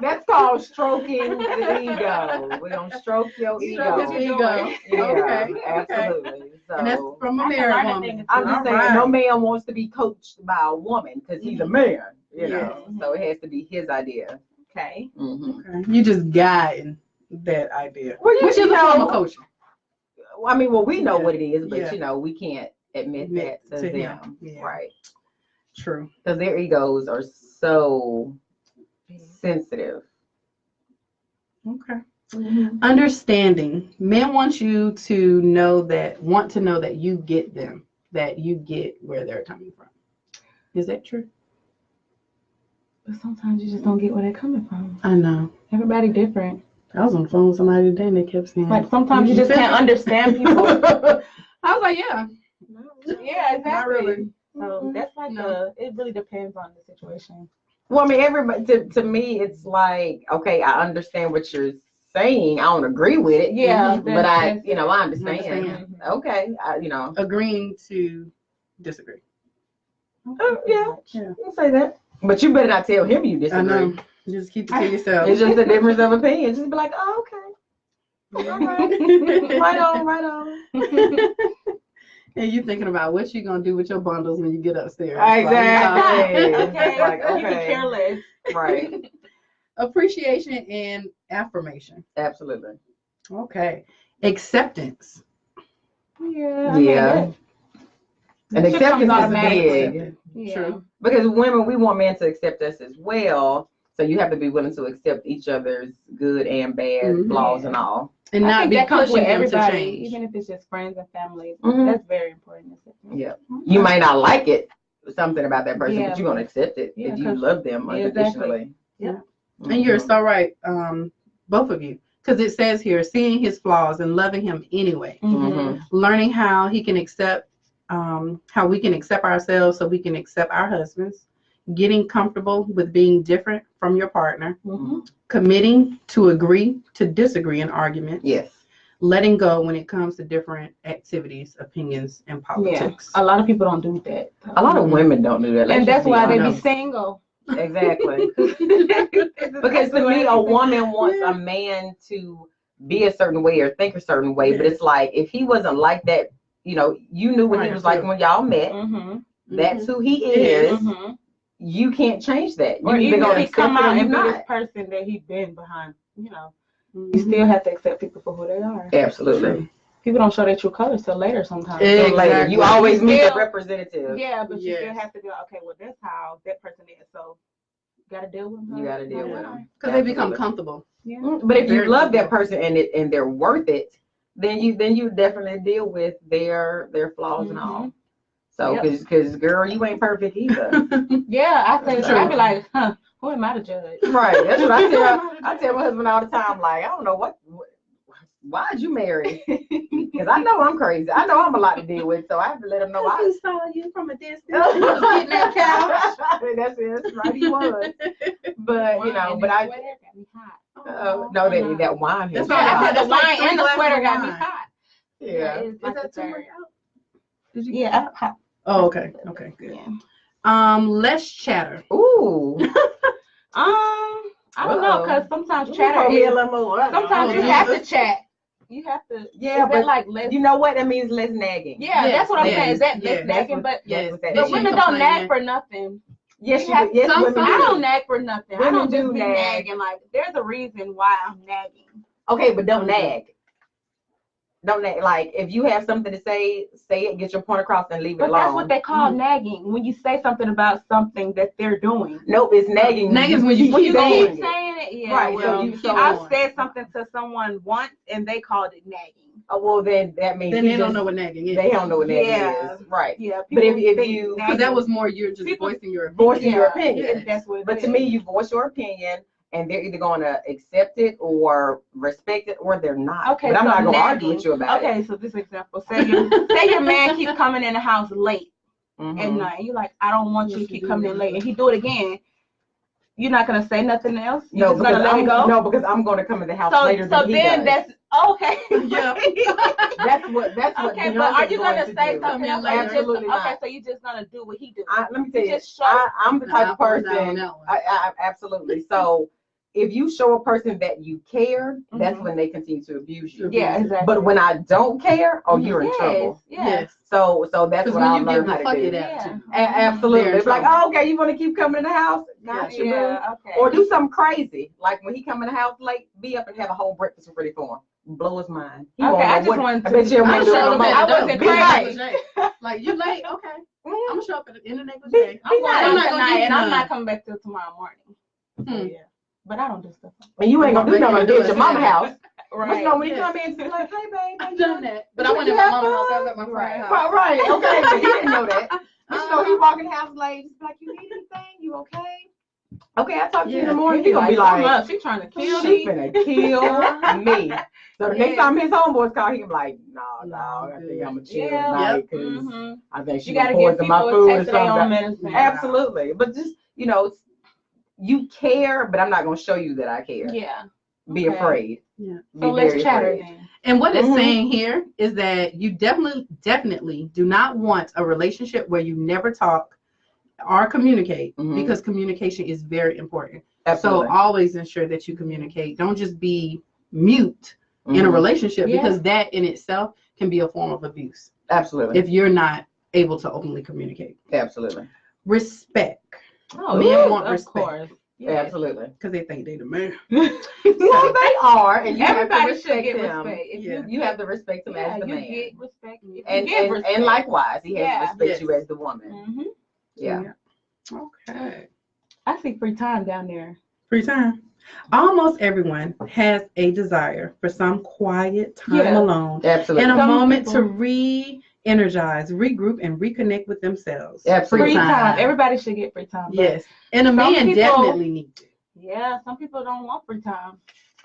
That's called stroking the ego. We're gonna stroke your ego. Stroke his ego. Yeah, Okay. absolutely. So And that's from a I can married learn a woman. thing or I'm two. just saying, Alright. no man wants to be coached by a woman because he's a man, you know. Yeah. So it has to be his idea. Okay. Mm-hmm. Okay. You just guiding that idea. Well, Which is a form of coaching. I mean, well, we know Yeah. what it is, but Yeah. you know, we can't admit Admit that to to him. them, Yeah. right? True. Because their egos are so sensitive. Okay. Understanding. Men want you to know that you get them, that you get where they're coming from. Is that true? But sometimes you just don't get where they're coming from. I know. Everybody different. I was on the phone with somebody today and they kept saying, Like sometimes you just can't understand people. I was like, yeah. Yeah, exactly. Not really. So that's like No. it really depends on the situation. Well, I mean, everybody. To me, it's like, okay, I understand what you're saying. I don't agree with it. Yeah, but I that's- understand. Understand. Okay, Agreeing to disagree. yeah, Yeah. you can say that. But you better not tell him you I disagree. know. You just keep it to yourself. It's just a difference of opinion. Just be like, oh, okay. All right. Right on, right on. And you thinking about what you gonna do with your bundles when you get upstairs. Exactly. Okay. Like, You can okay. care less. Right. Appreciation and affirmation. Absolutely. Okay. Acceptance. Yeah. Yeah. And It just acceptance comes is automatically. big. Yeah. True. Because women, we want men to accept us as well. So you have to be willing to accept each other's good and bad Mhm. flaws and all. And I not think be that comes with pushing them to everybody, change. even if it's just friends and family. Mhm. That's very important. Yeah. You might not like it, something about that person, Yeah. but you're gonna accept it Yeah, if you 'cause- love them unconditionally. Yeah. Mhm. And you're so right, both of you, because it says here, seeing his flaws and loving him anyway, Mhm. learning how he can accept, how we can accept ourselves, so we can accept our husbands, getting comfortable with being different from your partner, committing to agree to disagree in arguments, Yes. letting go when it comes to different activities, opinions, and Yeah, politics. a lot of people don't do that. A lot of women don't do that. Let's And just that's why they be honest. single. Exactly. Because to me, a woman wants a man to be a certain way or think a certain way, but it's like if he wasn't like that, you knew what he was like when y'all met. That's who he is. You can't change that. You Or either even gonna if he accept come it or out you and be this not. person that he been behind, you still have to accept people for who they are. Absolutely. People don't show their true colors till later sometimes. Till later. You always meet the Still- representative. Yeah, but you still Yes. have to be like, okay, well, that's how that person is. So, you gotta deal with them. You gotta deal with them. Because they become Absolutely. comfortable. Yeah. But if you Very love that comfortable. person and they're worth it, then you definitely deal with their flaws and all. So because girl, you ain't perfect either. Yeah, I say, True. I be like, who am I to judge? Right. That's what I tell. I tell my husband all the time. Like, I don't know why'd you marry? Because I know I'm crazy. I know I'm a lot to deal with. So I have to let him know. I saw you from a distance. You was getting that couch. That's it. That's right. He was. But but I. Got me hot. No, that wine. That's has right. me The hot. like wine and the 3 sweater glasses got of me wine. hot. Yeah. Is that turmeric out? Did you get Yeah, hot. Oh, okay. Okay, good. Yeah. Let's chatter. Ooh. I don't know, because sometimes chatter Probably a is, little more. sometimes you have to chat. You have to. Yeah, is that but like less? you know what? That means less nagging. Yeah, Yes, that's what I'm yes, saying. Is that yes. less nagging? But Yes, what that but is. women don't nag for nothing. Yes, You have- yes, some- women I do. don't nag for nothing. I Women don't just do be nag. nagging. Like there's a reason why I'm nagging. Okay, but don't nag. Don't nag. Like if you have something to say it, get your point across, and leave it But alone. that's what they call nagging. When you say something about something that they're doing. Nope, it's nagging. Nagging is when you keep saying keep it. saying it. Yeah, Right, well, so I've said something to someone once and they called it nagging. Oh, well, then that means Then you they don't just- know what nagging is. They don't know what nagging Yeah. is. Right. Yeah, But if people think you Because that was more you're just People- voicing your opinion. voicing your opinion. Yeah, that's what it But to is. me, you voice your opinion, and they're either going to accept it or respect it, or they're not. Okay, but I'm so not going to nagging. argue with you about it. Okay, so this example, say your man keeps coming in the house late Mhm. at night. You're like, I don't want you to keep coming in late, and he do it again. You're not gonna say nothing else. You're just gonna let it go. No, because I'm going to come in the house So later than he then does. that's okay. Yeah. That's what. Okay, Beyonce's but are you going gonna to say do. something else? Absolutely not. Okay, so you're just gonna do what he do. Let me tell you, just show- I'm the type of I'll fall down on person. that one. I absolutely. So if you show a person that you care, that's Mhm. when they continue to abuse you. Yeah, exactly. But when I don't care, you're in yes, trouble. yes. So that's Because what when I've you learned give how the to fuck do. it Yeah. attitude. Absolutely. They're in It's like, trouble. oh, okay, you want to keep coming in the house? Gotcha, boo. Yeah, okay. Or do something crazy. Like when he come in the house late, be up and have a whole breakfast ready for him. Blow his mind. He Okay, won't know I just what- wanted I to- bet you I won't do showed it no him more. that I wasn't Be crazy. nice. Like, you late? Okay. I'm Mhm. going to show up in the negligee. Be I'm going nice. out I'm not gonna tonight, give you and I'm none. not coming back till tomorrow morning. So, Hmm. yeah. But I don't do stuff. And you ain't gonna do nothing do at your it. mama house. Right. But you know when you Yes. come in, she's like, hey babe, how I've you done doing? that. But Did I went you in my have mama's house. I fun? was at my friend's house. Right, okay, but he didn't know that. But you know, he walk in the house late, just like, you need anything? You okay? Okay, I'll talk to you in the morning. He gonna be like, she trying to kill she me. finna kill me. So the next Yeah. time his homeboys call, he gonna be like, no, No, I think I'm gonna chill Yeah. tonight because Mhm. I think she You gonna gotta give poison my people food a or taste of their own something. medicine. Absolutely, but just you care, but I'm not gonna show you that I care. Yeah. Be Okay. afraid. Yeah. So Be let's very chatter afraid. then. And what it's Mhm. saying here is that you definitely do not want a relationship where you never talk or communicate, Mhm. because communication is very important. Absolutely. So always ensure that you communicate. Don't just be mute in a Mhm. relationship, Yeah. because that in itself can be a form of abuse Absolutely. if you're not able to openly communicate. Absolutely. Respect. Oh, Men yes, want of respect. course. Yes. Absolutely. Because they think they the man. Well, they are, and you Everybody have to should respect get them. respect. If Yeah. You have to respect them yeah, as the you man. get respect. If you And, give and, respect. and likewise, he has Yeah. to respect Yes. you as the woman. Mhm. Yeah. Okay. I see free time down there. Free time. Almost everyone has a desire for some quiet time Yeah. alone Absolutely. and a Some moment to people- energize, regroup, and reconnect with themselves. Yeah, Free time. Everybody should get free time. Yes, and a man definitely needs it. Yeah, some people don't want free time.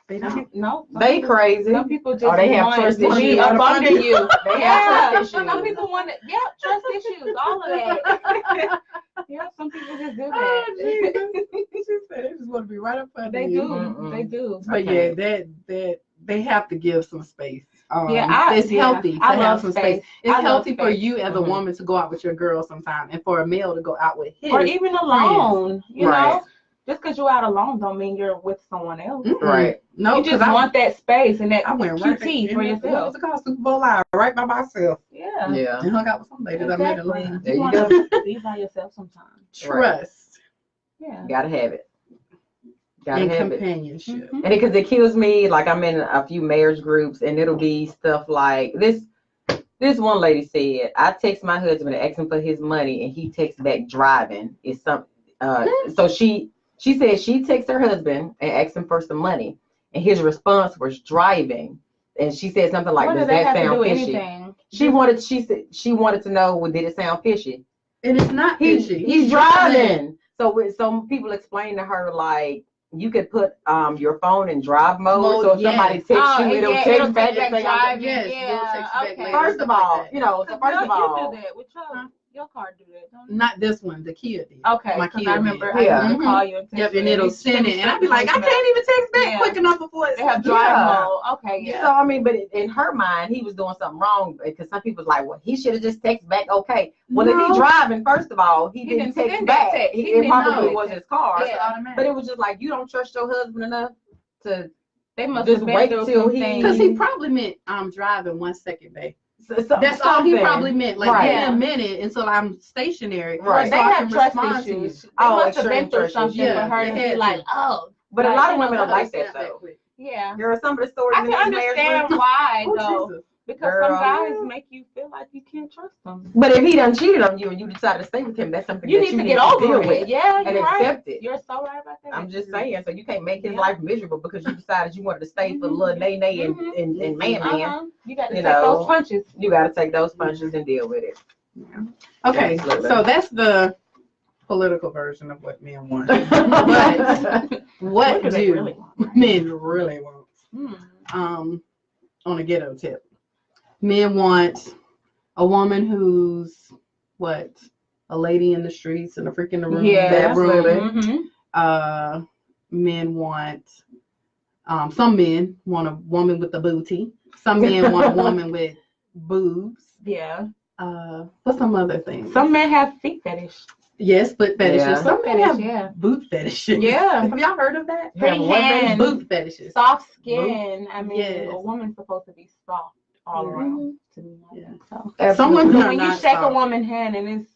They don't. No. They crazy. Some people just Or they have want trust to be issues. up under you. They have trust issues. Some people want it. Yeah, trust issues. All of that. Yeah, some people just do that. Oh, Jesus. She said they just want to be right up under They you. do. Mm-mm. They do. But yeah, that they have to give some space. It's yeah, healthy to I have love some space. space. It's I love healthy for space. you as a woman to go out with your girl sometime, and for a male to go out with his. Or even alone. You Right. know, just because you're out alone don't mean you're with someone else. Mm-mm. Right. No, You just want that space and that I went right QT for What yourself. was it called? Super Bowl Live, right by myself. Yeah. Yeah. And hung out with some ladies I met in Exactly. line. There you want go. to be by yourself sometimes. Trust Yeah. Gotta have it. Gotta and have it. companionship. Mhm. And because it kills me, like I'm in a few marriage groups, and it'll be stuff like this. This one lady said, "I text my husband and ask him for his money, and he texts back driving." Is some. So she said she texts her husband and asks him for some money, and his response was driving. And she said something like, What "Does does that that have to sound do with fishy?" anything? She wanted to know, well, did it sound fishy? And it's not fishy. He's driving. So with some people explain to her, like, you could put your phone in drive mode, so if somebody texts you, it'll text back and say, driving. yes, we'll Yeah, text you back okay. later. first of all, you know, so first No, of all, you do that with your car. Do that, don't you? Not this one, the Kia did. Okay, My 'cause Kia I remember did. I used to call you and text Yep, you and it'll send it, and I'd be like, I can't even text back Yeah. quick enough before it They have sends. drive Yeah. mode. Okay, yeah. so I mean, but in her mind, he was doing something wrong because some people's like, well, he should have just texted back, okay. Well, if No. he driving, first of all, he didn't text send back. that text. He It didn't probably know. was his car. Yeah. But it was just like, you don't trust your husband enough to They must just have been wait through till some he- things. Because he probably meant I'm driving 1 second, babe. That's all he something. probably meant. Like, Right. give me a minute until I'm stationary. Right. So They I have can trust respond to you. issues. They Oh, must have been extreme through trust something issues. for her Yeah, to they be had like, to. oh. But a like, lot you of know, women don't so- like that though. Yeah. There are some of the stories I in can these marriage understand groups. why Oh, though. Jesus. Because Girl. some guys make you feel like you can't trust them. But if he done cheated on you and you decided to stay with him, that's something You that need you to need get to over deal it. with Yeah, and you're right. accept it. You're so right about that. I'm just saying, so you can't make his Yeah. life miserable because you decided you wanted to stay for little nay and man. You got to You take know. those punches. You got to take those punches and deal with it. Okay, Absolutely. so that's the political version of what men want. But what do they do really want? men really want? On a ghetto tip, men want a woman who's what? A lady in the streets and a freak in the room. absolutely. Mm-hmm. Men want some men want a woman with a booty. Some men want a woman with boobs. Yeah. What's some other things? Some men have feet fetish. Yes, foot fetishes. Yeah. Some men Fetish, have yeah. boot fetishes. Yeah. Have y'all heard of that? Have Pretty one hands. Boot fetishes. Soft skin. I mean, Yes. a woman's supposed to be soft all around. To me, I Yeah. think so. Some women But are when you not shake a soft. woman's hand and it's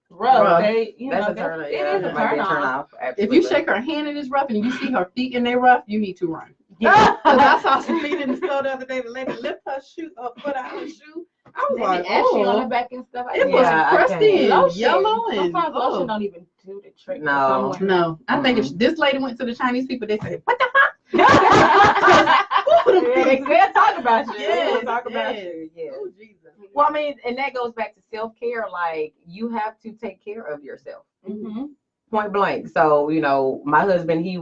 rough, Rough. they, you That's know, a turn off. it is a Might be turn off. If Absolutely. you shake her hand and it's rough and you see her feet and they rough, you need to run. Yeah. Because I saw some feet in the store the other day. The lady lift her shoe up, put out her shoe. I was They like, be ashy on the oh, back and stuff. it Yeah, was I crusty can't. and Lotion. yellow and Sometimes oh. lotion don't even do the trick. No. No, I think if this lady went to the Chinese people, they say, what the Yeah, they'll talk about you. Yes, They'll talk about yes. you. Yeah. Oh, Jesus. Well, I mean, and that goes back to self-care. Like, you have to take care of yourself. Mm-hmm. Point blank. So, you know, my husband, he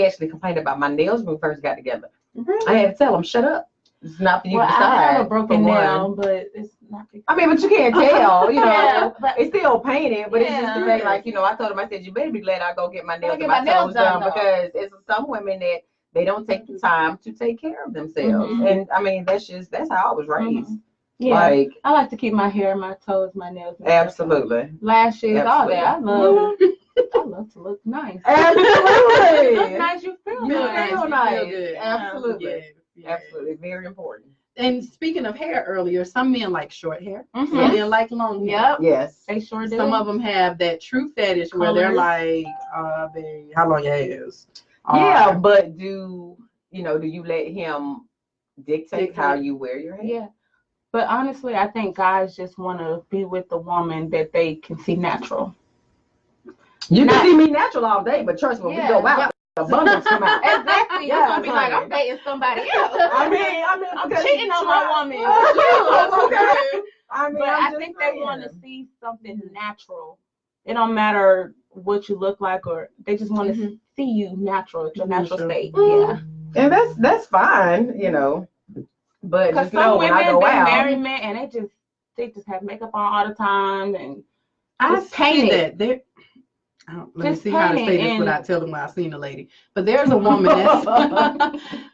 actually complained about my nails when we first got together. I had to tell him, shut up. It's not for you Well, to I decide. have a broken for one. nail, but it's not. I mean, but you can't tell, you know. Yeah, but- it's still painted, but it's just Yeah. the thing, like, you know, I told him, I said, you better be glad I go get my nails get and my my nails toes done, done, though. because it's some women that they don't take the time to take care of themselves. Mhm. And I mean, that's how I was raised. Mhm. Yeah, Like, I like to keep my hair, my toes, my nails, and stuff. absolutely. Lashes, all that. I love. Mhm. I love to look nice. Absolutely. You look nice, you feel You nice. feel You nice. feel good. Absolutely. Yes, yes. Absolutely. Very important. And speaking of hair earlier, some men like short hair. Mhm. Some men like long hair. Yep. Yes. They sure do. Some of them have that true fetish where they're Colors. like, babe, how long your hair is? Yeah, but do you let him dictate how Dictate. you wear your hair? Yeah. But honestly, I think guys just want to be with the woman that they can see natural. You Not- can see me natural all day, but trust me, when we Yeah. go out, the abundance come out. Exactly. You're Yeah, gonna be like, honey. I'm dating somebody else. I mean, I'm because cheating on my woman. Oh, okay. I mean, But I think they want to see something natural. It don't matter what you look like, or they just want to see you natural, your natural state. Yeah. And that's fine, you know. But Because just know some when I women go been out, married men and they just have makeup on all the time and I just see painted. that. Let me Just see how to say this painted without telling where I've seen the lady. But there's a woman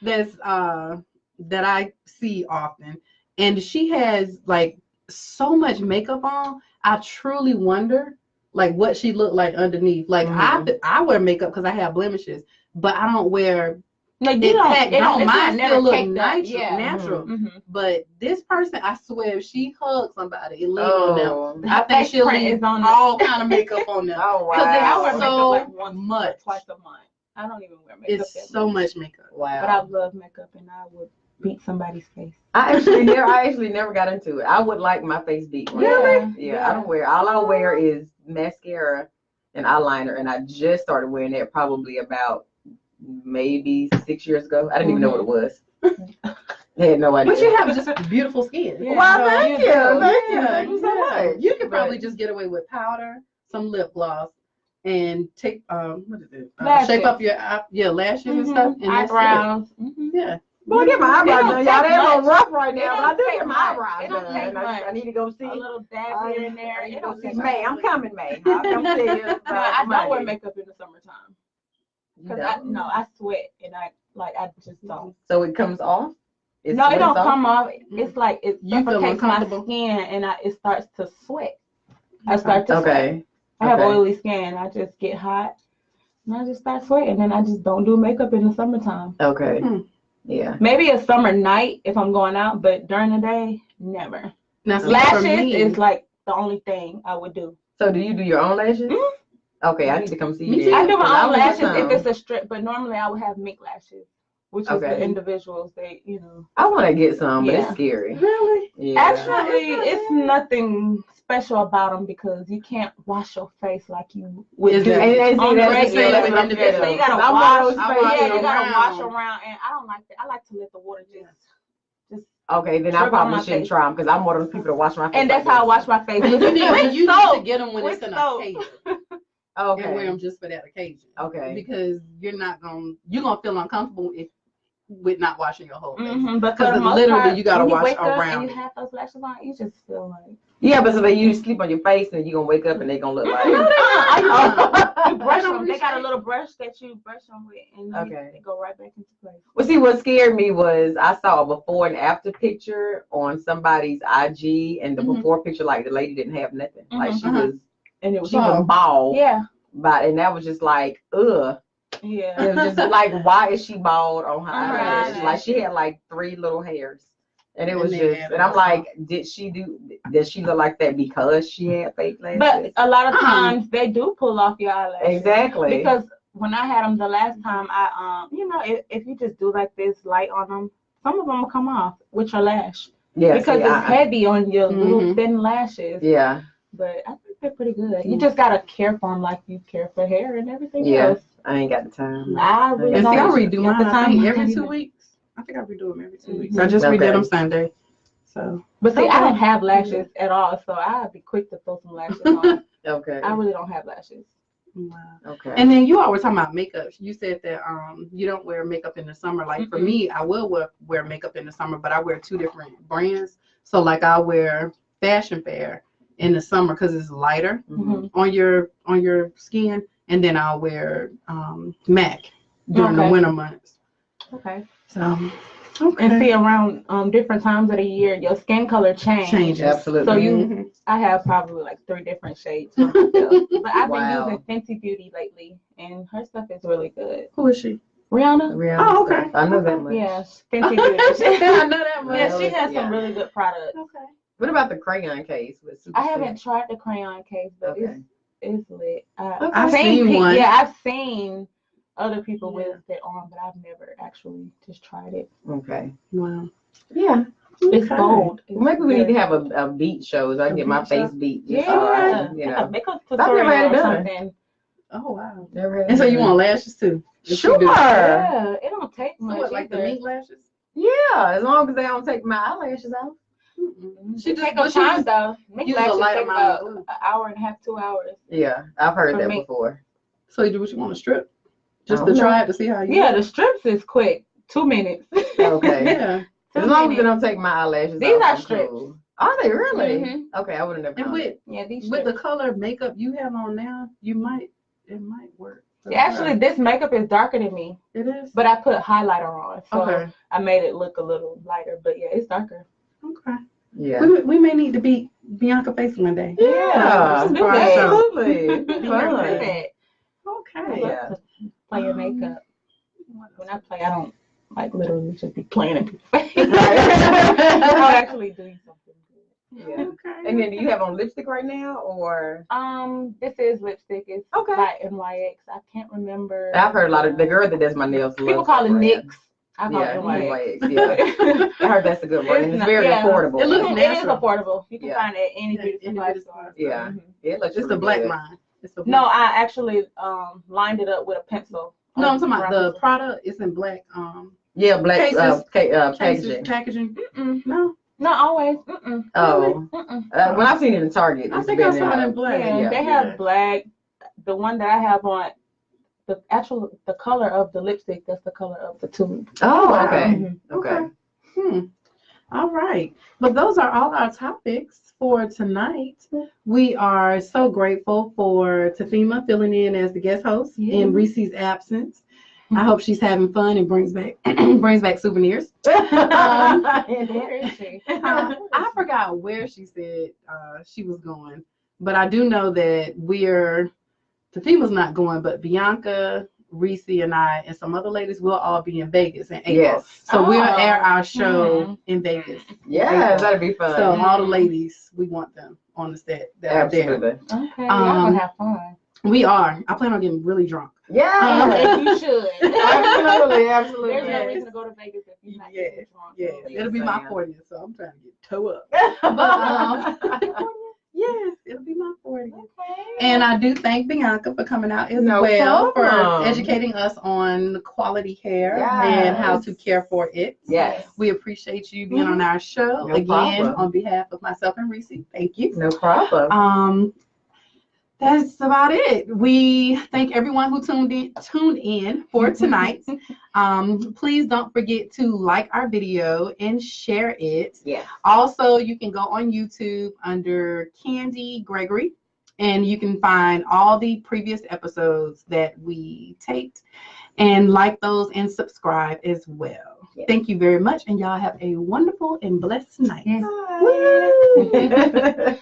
that's that I see often, and she has like so much makeup on. I truly wonder like what she looked like underneath. Like I wear makeup because I have blemishes, but I don't wear. Like you don't mine still look natural. Yeah. But this person, I swear, if she hugs somebody, it leaves on them. Her I think face she'll print leave is on all kind of makeup on them. Oh, wow. Because I wear it's makeup so like once, much. twice a month. I don't even wear makeup. It's so much makeup. Wow. But I love makeup, and I would beat somebody's face. I actually never got into it. I would like my face beat. Really? Yeah. I don't wear. All I wear is mascara and eyeliner, and I just started wearing that probably about maybe 6 years ago. I didn't even know what it was. I had no idea. But you have just beautiful skin. Yeah. Well, thank you. Yeah, Thank you so much. You could probably just get away with powder, some lip gloss, and take what is it? Shape up your lashes and stuff, and eyebrows. Yeah. Well, I get my eyebrows done, y'all. They're a little rough right It now, but don't I do take get my much. eyebrows It don't done. take And I need to go see. A little dab here and there. It don't take much. May, I'm coming, May. I'll come see you. No, I don't wear makeup in the summertime because I sweat and I just don't. So it comes off? No, it don't come off. It's like it You feel suffocates my uncomfortable? skin and it starts to sweat. I start to sweat. Okay. I have oily skin. I just get hot and I just start sweating and I just don't do makeup in the summertime. Okay. Yeah. Maybe a summer night if I'm going out, but during the day, never. Now, Lashes is like the only thing I would do. So do you do your own lashes? Okay, I need to come see you. I do my own lashes if it's a strip, but normally I would have mink lashes, which is the individuals. I want to get some, but it's scary. Really? Yeah. Actually, it's nothing special about them because you can't wash your face like you would do on the regular. So you gotta wash. You gotta wash around, and I don't like that. I like to let the water just. Okay, then I probably shouldn't try them because I'm one of those people that wash my face. And that's how I wash my face. You need to get them when it's an occasion. Okay. And wear them just for that occasion. Okay. Because you're gonna feel uncomfortable with not washing your whole face. Because literally you gotta wash And around. you have those lashes on, you just feel like. Yeah, but so they you sleep on your face and you're gonna wake up and they're gonna look like. You brush them. They got a little brush that you brush them with, and they go right back into place. Well, see, what scared me was I saw a before and after picture on somebody's IG, and the before picture, like the lady didn't have nothing, like she was, and it was bald. Yeah. And that was just like, ugh. Yeah. It was just like, why is she bald on her eyelashes? Right. Like she had like 3 little hairs. And it was just, and I'm like, does she look like that because she had fake lashes? But a lot of times they do pull off your eyelashes. Exactly. Because when I had them the last time, I if you just do like this light on them, some of them will come off with your lash. Yeah. Because it's heavy on your little thin lashes. Yeah. But I think they're pretty good. You just gotta care for them like you care for hair and everything else. I ain't got the time. I really don't. I redo mine. I think every 2 weeks. I think I redo them every 2 weeks. I just redid them Sunday. So, but see, I don't have lashes at all, so I'd be quick to throw some lashes on. Okay. I really don't have lashes. Wow. Okay. And then you all were talking about makeup. You said that you don't wear makeup in the summer. Like for me, I will wear makeup in the summer, but I wear 2 different brands. So like I wear Fashion Fair in the summer because it's lighter on your skin, and then I'll wear MAC during the winter months. Okay. So. And see, around different times of the year, your skin color changes. Absolutely. So I have probably like 3 different shades. But I've been using Fenty Beauty lately, and her stuff is really good. Who is she? Rihanna. Oh, okay. I know that much. Yes, Fenty Beauty. I know that much. Yeah, she has some really good products. Okay. What about the crayon case? I haven't tried the crayon case, but it's lit. I've seen one. Yeah, I've seen other people with it on, but I've never actually just tried it. Okay. Wow. Yeah. It's gold. Well, maybe we need to have a beat show so I can get my face beat. Yeah. Makeup tutorial or something. Oh, wow. Never had and so you want lashes too? Sure. Yeah, it don't take much. Like the mink lashes? Yeah, as long as they don't take my eyelashes off. She just take up time though. Make use a lashes light take amount about of glue. an hour and a half, 2 hours. Yeah, I've heard For that me. before. So you do what you want to strip, just I to don't try know. it to see how you. Yeah, do. the strips is quick. 2 minutes. Okay. Yeah. As long as they don't take my eyelashes These off, are I'm strips. cool. Are they really? Mhm. Okay, I would have never And known. with these with strips. the color makeup you have on now, it might work. Yeah, actually, this makeup is darker than me, It is. but I put a highlighter on, so Okay. I made it look a little lighter. But yeah, it's darker. Okay. Yeah. We may need to beat Bianca face one day. Yeah, let's do for our that. show. absolutely. Let's do Fun. that. Okay. Yeah. Play your makeup. When I play, I don't like literally just be playing in people's face. I'll actually do something good. Yeah. Okay. And then do you have on lipstick right now, or? This is lipstick. It's Okay. by NYX. I can't remember. I've heard a lot of the girl that does my nails. People loves call it that brand. NYX. I call Yeah, it NYX. NYX. Yeah, I heard that's a good one, and it's very affordable. It looks It is natural. affordable. You can Yeah. find it at any beauty Any supply beauty store. Yeah, Mhm. it looks It's really the black good. line. It's the No, black. I actually lined it up with a pencil. No, I'm talking about Brown the pencil. product. It's in black. Yeah, black Cases. packaging. Packaging. Mm-mm. No. Not always. Mm-mm. Oh, Mm-mm. when I've seen it in Target, I it's think I been saw it in in black. Yeah, Yeah. they have black. The one that I have on, the color of the lipstick, that's the color of the tube. Oh, Wow. okay, Okay. All right. But those are all our topics for tonight. We are so grateful for TaFemah filling in as the guest host in Reese's absence. I hope she's having fun and brings back souvenirs. Where is she? I forgot where she said she was going, but I do know that TaFemah's not going, but Bianca, Reese, and I, and some other ladies will all be in Vegas in April. Yes. So we'll Oh. air our show in Vegas. Yeah, that'd be fun. So all the ladies, we want them on the set that are there. Absolutely. Okay, y'all gonna have fun. We are. I plan on getting really drunk. Yeah. As you should. Absolutely, absolutely. There's no Yes. reason to go to Vegas if you're not getting drunk. Yeah, it'll be my 40th, so I'm trying to get toe up. But, Yes, it'll be my 40th. Okay. And I do thank Bianca for coming out as No well, problem. for educating us on quality hair Yes. and how to care for it. yes, We appreciate you being on our show. No Again, problem. on behalf of myself and Reese, thank you. no problem. That's about it. We thank everyone who tuned in for tonight. Please don't forget to like our video and share it. Yeah. Also, you can go on YouTube under Candy Gregory, and you can find all the previous episodes that we taped, and like those and subscribe as well. Yeah. Thank you very much, and y'all have a wonderful and blessed night. Bye.